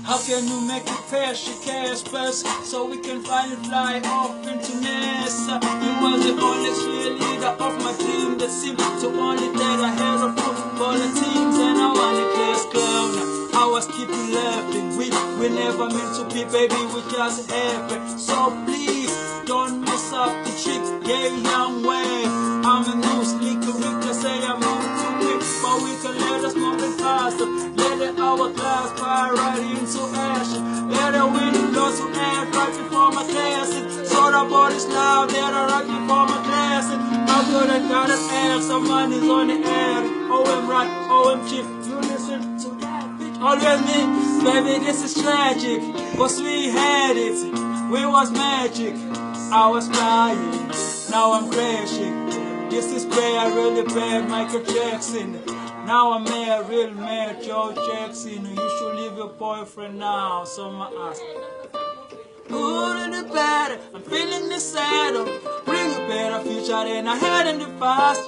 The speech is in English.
How can you make it past your cash first so we can finally fly off into NASA? You were the only cheerleader of my dream that seemed to only that I had a footballer teams and I wanted class clown. I was keeping laughing, we never meant to be, baby, we just happened. So please don't mess up the trick, yeah, young way. I'm a new sneaker, we can say I'm moving too quick, but we can let us move it faster. Let the hourglass fire right into action. Let the wind blow to air right before my classes. So the body's loud, let her right before my classes. I'm gonna gotta add some money's on the air. OM right, OMG, you listen to that bitch. Always me, baby, this is tragic, cause we had it, we was magic. I was flying, now I'm crashing. This is bad, really bad, Michael Jackson. Now I'm mad, real mad, Joe Jackson. You should leave your boyfriend now, so my ass. Good and the bad, I'm feeling the sad. Bring a better future than I had in the past.